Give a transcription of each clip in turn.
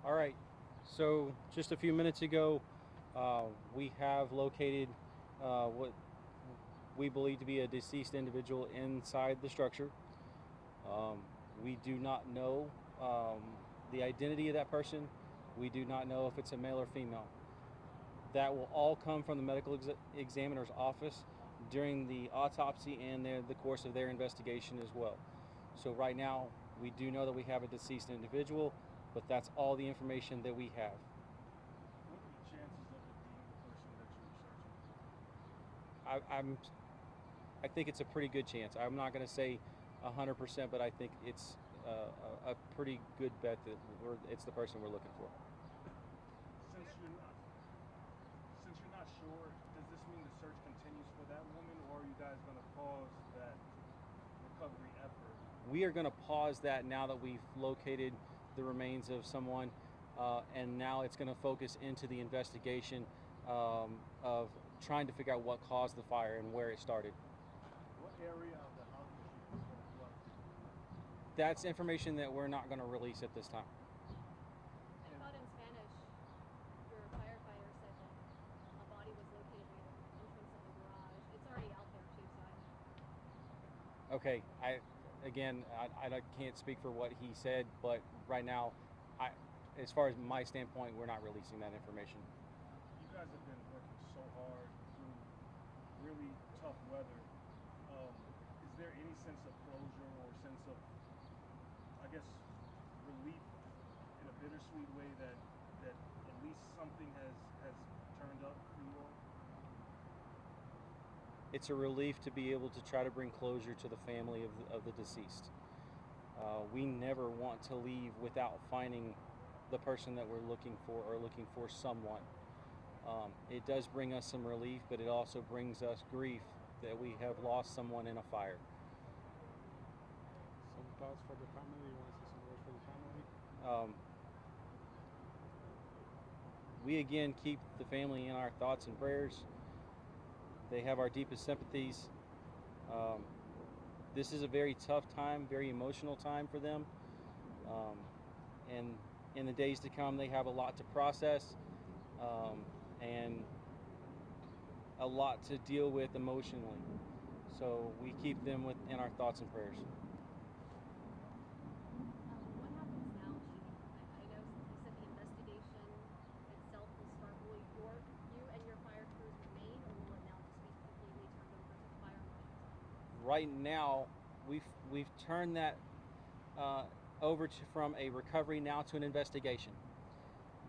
All right. So just a few minutes ago, we have located what we believe to be a deceased individual inside the structure. We do not know the identity of that person. We do not know if it's a male or female. That will all come from the medical examiner's office during the autopsy and the course of their investigation as well. So right now, we do know that we have a deceased individual, but that's all the information that we have. What are the chances of it being the person that you're searching I think it's a pretty good chance. I'm not going to say 100%, but I think it's a pretty good bet that it's the person we're looking for. for? Since you're not sure, does this mean the search continues for that woman, or are you guys going to pause that recovery effort? We are going to pause that now that we've located the remains of someone, and now it's going to focus into the investigation of trying to figure out what caused the fire and where it started. What area of the house was she concerned was? That's information that we're not going to release at this time. I thought in Spanish, your firefighter said that a body was located near the entrance of the garage. It's already out there too, so Okay, I can't speak for what he said, but right now, as far as my standpoint, we're not releasing that information. You guys have been working so hard through really tough weather. Is there any sense of closure or sense of, I guess, relief in a bittersweet way that at least something has turned up for you all? It's a relief to be able to try to bring closure to the family of the deceased. We never want to leave without finding the person that we're looking for or looking for someone. It does bring us some relief, but it also brings us grief that we have lost someone in a fire. Some thoughts for the family? You want to say some words for the family? We again keep the family in our thoughts and prayers. They have our deepest sympathies. This is a very tough time, very emotional time for them. And in the days to come, they have a lot to process and a lot to deal with emotionally. So we keep them in our thoughts and prayers. what happens now, Chief? I know you said the investigation itself will start. Will you and your fire crews remain, or will it now just be completely turned over to the fire marshal's office? Right now, we've turned that over from a recovery now to an investigation.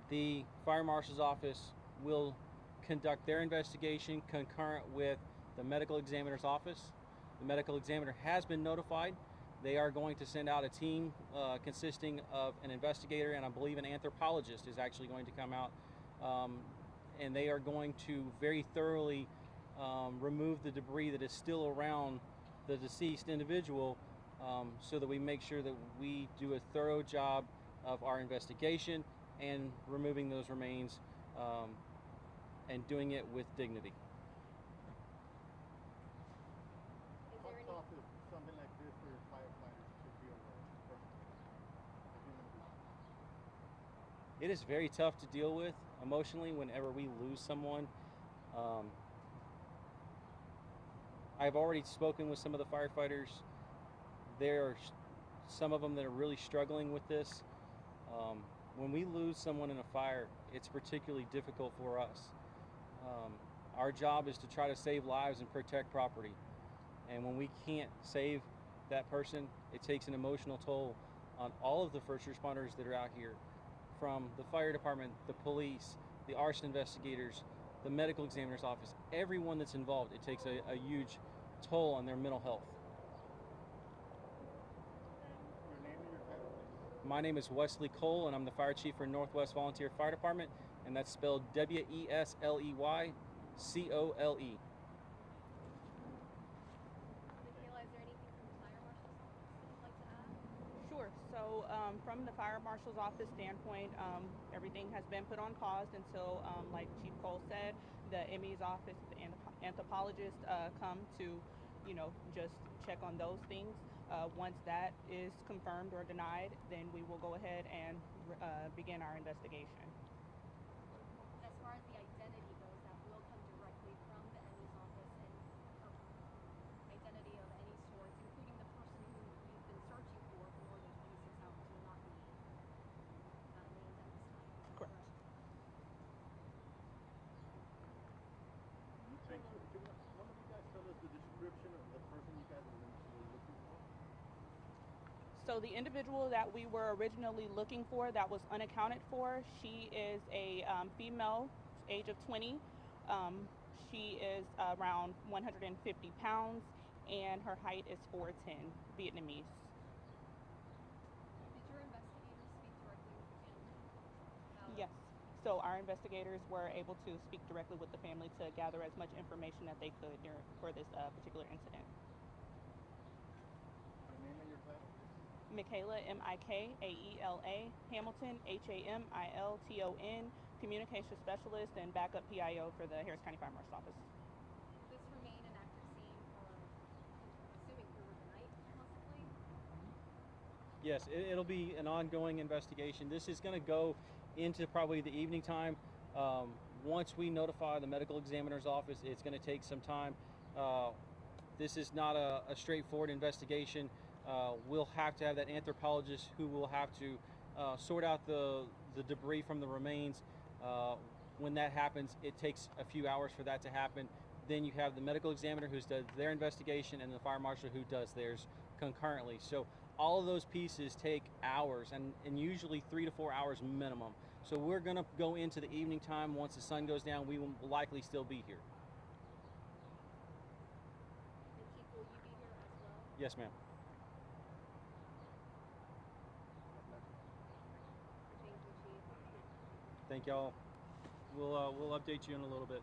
The fire marshal's office will conduct their investigation concurrent with the medical examiner's office. The medical examiner has been notified. They are going to send out a team consisting of an investigator and I believe an anthropologist is actually going to come out, and they are going to very thoroughly remove the debris that is still around the deceased individual, so that we make sure that we do a thorough job of our investigation and removing those remains, and doing it with dignity. Is How there any? tough is something like this for your firefighters to deal with personally? A human being? It is very tough to deal with emotionally whenever we lose someone. I've already spoken with some of the firefighters. There are some of them that are really struggling with this. When we lose someone in a fire, it's particularly difficult for us. Our job is to try to save lives and protect property. And when we can't save that person, it takes an emotional toll on all of the first responders that are out here, from the fire department, the police, the arson investigators, the medical examiner's office, everyone that's involved. It takes a huge toll on their mental health. And your name and your title, please? My name is Wesley Cole, and I'm the fire chief for Northwest Volunteer Fire Department, and that's spelled WESLEY COLE. Michaela, is there anything from the fire marshal's office that you'd like to add? Sure. So from the fire marshal's office standpoint, everything has been put on pause until, like Chief Cole said, the ME's office and the anthropologist come to, just check on those things. Once that is confirmed or denied, then we will go ahead and begin our investigation. As far as the identity goes, that will come directly from the Emmy's office, and identity of any sorts, including the person who you've been searching for more than 26 hours, will not be named at this time. Is that Correct. Can one of you guys tell us the description of the person you guys were initially looking for? So the individual that we were originally looking for that was unaccounted for, she is a female, age of 20. She is around 150 pounds, and her height is 4'10", Vietnamese. Did your investigators speak directly with the family about Yes. So our investigators were able to speak directly with the family to gather as much information that they could for this particular incident. Your name and your title, please? Michaela, Mikaela, Hamilton, Hamilton, Communication Specialist and Backup PIO for the Harris County Fire Marshal's Office. Will this remain an active scene for, assuming through the night, possibly? Yes, it'll be an ongoing investigation. This is going to go into probably the evening time. Once we notify the medical examiner's office, it's going to take some time. This is not a straightforward investigation. We'll have to have that anthropologist who will have to sort out the debris from the remains. When that happens, it takes a few hours for that to happen. Then you have the medical examiner who does their investigation and the fire marshal who does theirs concurrently. So all of those pieces take hours and usually 3 to 4 hours minimum. So we're going to go into the evening time. Once the sun goes down, we will likely still be here. And Chief, will you be here as well? Yes, ma'am. Thank you, Chief. Thank y'all. We'll update you in a little bit.